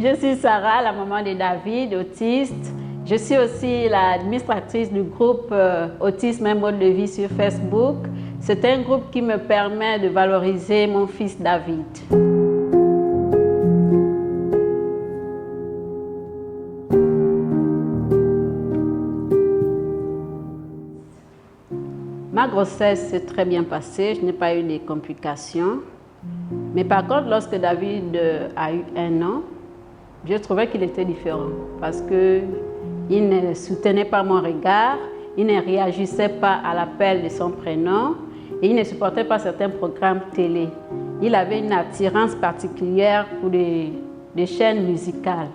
Je suis Sarah, la maman de David, autiste. Je suis aussi l'administratrice du groupe Autisme et mode de vie sur Facebook. C'est un groupe qui me permet de valoriser mon fils David. Ma grossesse s'est très bien passée, je n'ai pas eu de complications. Mais par contre, lorsque David a eu 1 an, je trouvais qu'il était différent parce qu'il ne soutenait pas mon regard, il ne réagissait pas à l'appel de son prénom et il ne supportait pas certains programmes télé. Il avait une attirance particulière pour des chaînes musicales.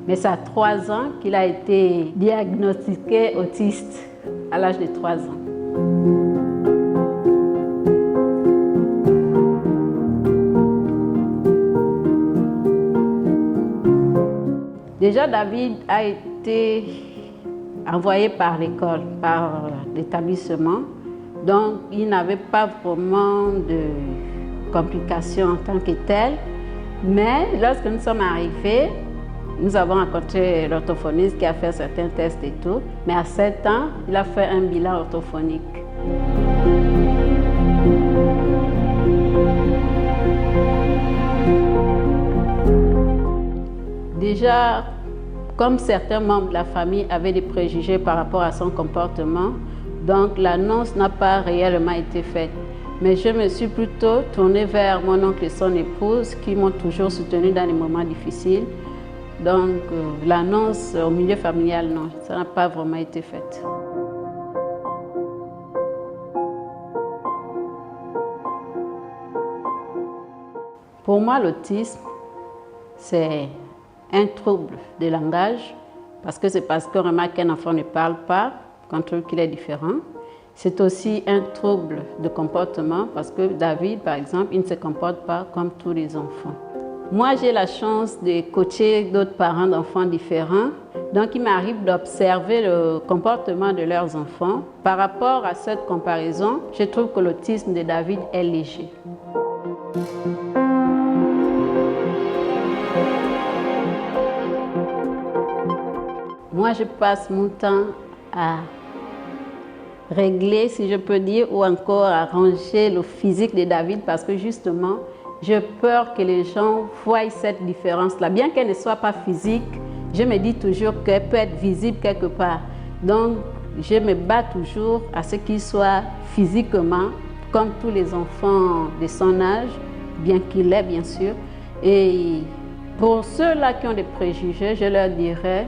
Mais c'est à 3 ans qu'il a été diagnostiqué autiste, à l'âge de 3 ans. Déjà, David a été envoyé par l'école, par l'établissement. Donc, il n'avait pas vraiment de complications en tant que tel. Mais lorsque nous sommes arrivés, nous avons rencontré l'orthophoniste qui a fait certains tests et tout. Mais à 7 ans, il a fait un bilan orthophonique. Déjà, comme certains membres de la famille avaient des préjugés par rapport à son comportement, donc l'annonce n'a pas réellement été faite. Mais je me suis plutôt tournée vers mon oncle et son épouse qui m'ont toujours soutenue dans les moments difficiles. Donc l'annonce au milieu familial, non, ça n'a pas vraiment été fait. Pour moi, l'autisme, c'est un trouble de langage, parce qu'on remarque qu'un enfant ne parle pas, qu'on trouve qu'il est différent. C'est aussi un trouble de comportement, parce que David, par exemple, il ne se comporte pas comme tous les enfants. Moi, j'ai la chance de coacher d'autres parents d'enfants différents. Donc, il m'arrive d'observer le comportement de leurs enfants. Par rapport à cette comparaison, je trouve que l'autisme de David est léger. Moi, je passe mon temps à régler, si je peux dire, ou encore à ranger le physique de David parce que justement, j'ai peur que les gens voient cette différence-là. Bien qu'elle ne soit pas physique, je me dis toujours qu'elle peut être visible quelque part. Donc, je me bats toujours à ce qu'il soit physiquement comme tous les enfants de son âge, bien qu'il l'ait bien sûr. Et pour ceux-là qui ont des préjugés, je leur dirais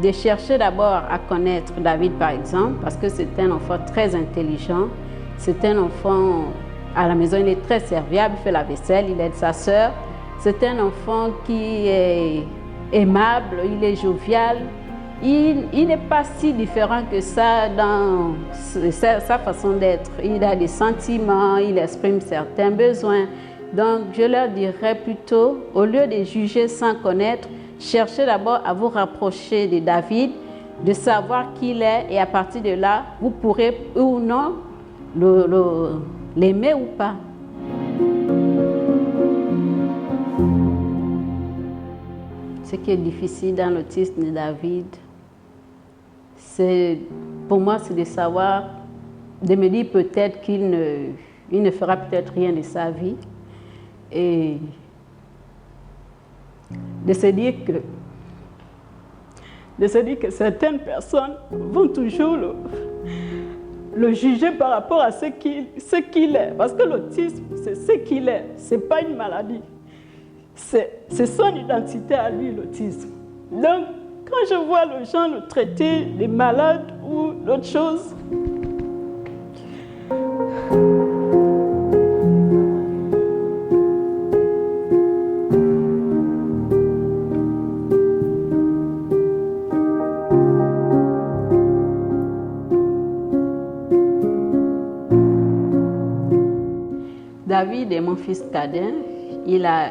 de chercher d'abord à connaître David par exemple, parce que c'est un enfant très intelligent, c'est un enfant, à la maison il est très serviable, il fait la vaisselle, il aide sa sœur, c'est un enfant qui est aimable, il est jovial, il n'est pas si différent que ça dans sa façon d'être, il a des sentiments, il exprime certains besoins, donc je leur dirais plutôt, au lieu de juger sans connaître, cherchez d'abord à vous rapprocher de David, de savoir qui il est et à partir de là, vous pourrez ou non l'aimer ou pas. Ce qui est difficile dans l'autisme de David, pour moi, c'est de savoir, de me dire peut-être qu'il ne fera peut-être rien de sa vie et de se dire que certaines personnes vont toujours le juger par rapport à ce qu'il est. Parce que l'autisme, c'est ce qu'il est, ce n'est pas une maladie. C'est son identité à lui, l'autisme. Donc, quand je vois les gens le traiter de malade ou d'autres choses, David est mon fils cadet. il a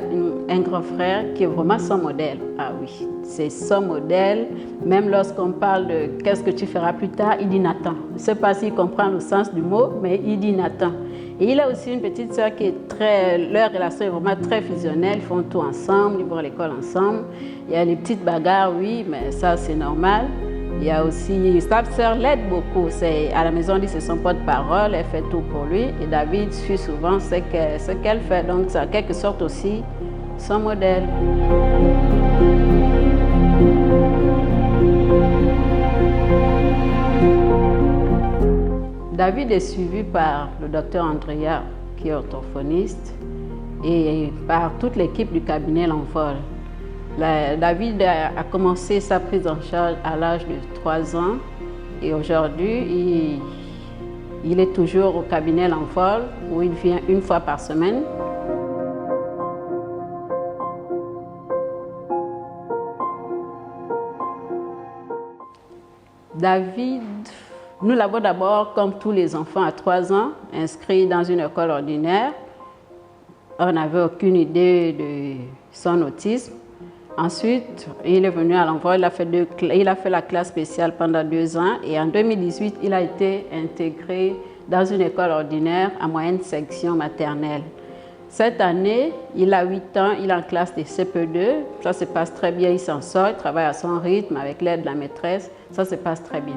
un grand frère qui est vraiment son modèle. Ah oui, c'est son modèle. Même lorsqu'on parle de qu'est-ce que tu feras plus tard, il dit Nathan. Je ne sais pas s'il comprend le sens du mot, mais il dit Nathan. Et il a aussi une petite sœur qui est leur relation est vraiment très fusionnelle. Ils font tout ensemble, ils vont à l'école ensemble. Il y a les petites bagarres, oui, mais ça c'est normal. Il y a aussi, sa sœur l'aide beaucoup. À la maison, on dit que c'est son porte-parole, elle fait tout pour lui. Et David suit souvent ce qu'elle fait. Donc, c'est en quelque sorte aussi son modèle. David est suivi par le docteur Andrea, qui est orthophoniste, et par toute l'équipe du cabinet L'Envol. David a commencé sa prise en charge à l'âge de 3 ans et aujourd'hui, il est toujours au cabinet L'Envol où il vient une fois par semaine. David, nous l'avons d'abord, comme tous les enfants à 3 ans, inscrit dans une école ordinaire. On n'avait aucune idée de son autisme. Ensuite, il est venu à L'Envol, il a fait la classe spéciale pendant 2 ans et en 2018, il a été intégré dans une école ordinaire à moyenne section maternelle. Cette année, il a 8 ans, il est en classe de CP2, ça se passe très bien, il s'en sort, il travaille à son rythme avec l'aide de la maîtresse, ça se passe très bien.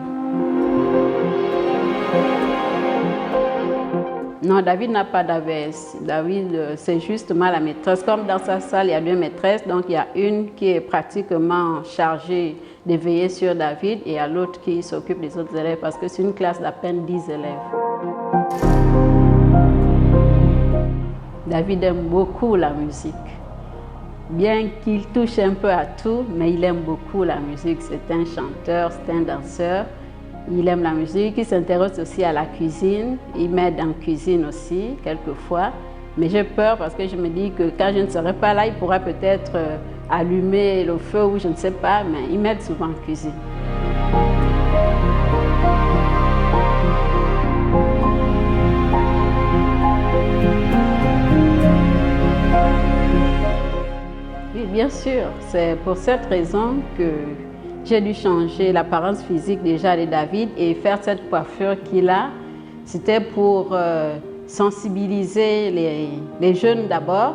Non, David n'a pas d'AVS. David, c'est justement la maîtresse. Comme dans sa salle, il y a 2 maîtresses. Donc, il y a une qui est pratiquement chargée de veiller sur David et il y a l'autre qui s'occupe des autres élèves parce que c'est une classe d'à peine 10 élèves. David aime beaucoup la musique. Bien qu'il touche un peu à tout, mais il aime beaucoup la musique. C'est un chanteur, c'est un danseur. Il aime la musique, il s'intéresse aussi à la cuisine, il m'aide en cuisine aussi, quelquefois. Mais j'ai peur parce que je me dis que quand je ne serai pas là, il pourra peut-être allumer le feu ou je ne sais pas, mais il m'aide souvent en cuisine. Oui, bien sûr, c'est pour cette raison que j'ai dû changer l'apparence physique déjà de David et faire cette coiffure qu'il a. C'était pour sensibiliser les jeunes d'abord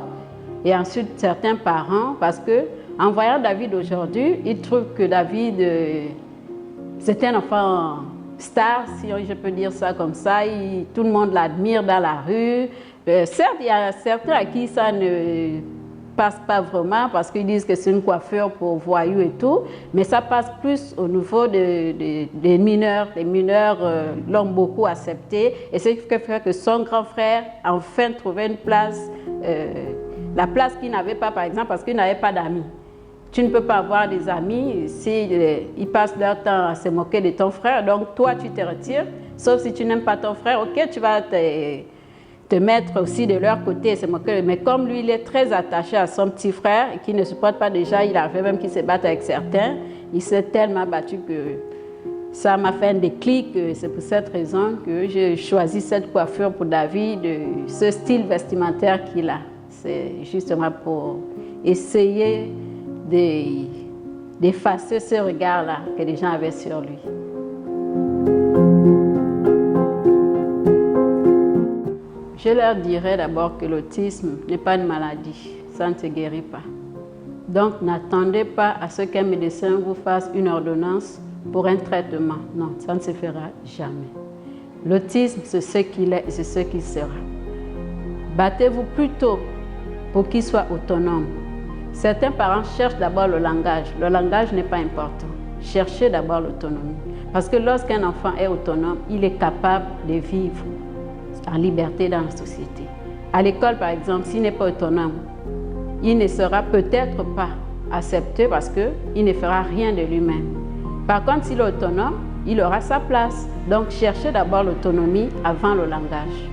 et ensuite certains parents parce que en voyant David aujourd'hui, ils trouvent que David, c'est un enfant star, si je peux dire ça comme ça. Tout le monde l'admire dans la rue. Certes, il y a certains à qui ça ne passe pas vraiment parce qu'ils disent que c'est une coiffure pour voyous et tout, mais ça passe plus au niveau des mineurs. Les mineurs l'ont beaucoup accepté et c'est ce qui fait que son grand frère a enfin trouvé une place, la place qu'il n'avait pas par exemple parce qu'il n'avait pas d'amis. Tu ne peux pas avoir des amis si ils passent leur temps à se moquer de ton frère, donc toi tu te retires, sauf si tu n'aimes pas ton frère, ok, tu vas te mettre aussi de leur côté et se moquer. Mais comme lui, il est très attaché à son petit frère et qui ne supporte pas déjà, il arrive même qu'il se batte avec certains, il s'est tellement battu que ça m'a fait un déclic. C'est pour cette raison que j'ai choisi cette coiffure pour David, ce style vestimentaire qu'il a. C'est justement pour essayer d'effacer ce regard-là que les gens avaient sur lui. Je leur dirais d'abord que l'autisme n'est pas une maladie, ça ne se guérit pas. Donc n'attendez pas à ce qu'un médecin vous fasse une ordonnance pour un traitement. Non, ça ne se fera jamais. L'autisme, c'est ce qu'il est et c'est ce qu'il sera. Battez-vous plutôt pour qu'il soit autonome. Certains parents cherchent d'abord le langage. Le langage n'est pas important. Cherchez d'abord l'autonomie. Parce que lorsqu'un enfant est autonome, il est capable de vivre en liberté dans la société. À l'école, par exemple, s'il n'est pas autonome, il ne sera peut-être pas accepté parce qu'il ne fera rien de lui-même. Par contre, s'il est autonome, il aura sa place. Donc, cherchez d'abord l'autonomie avant le langage.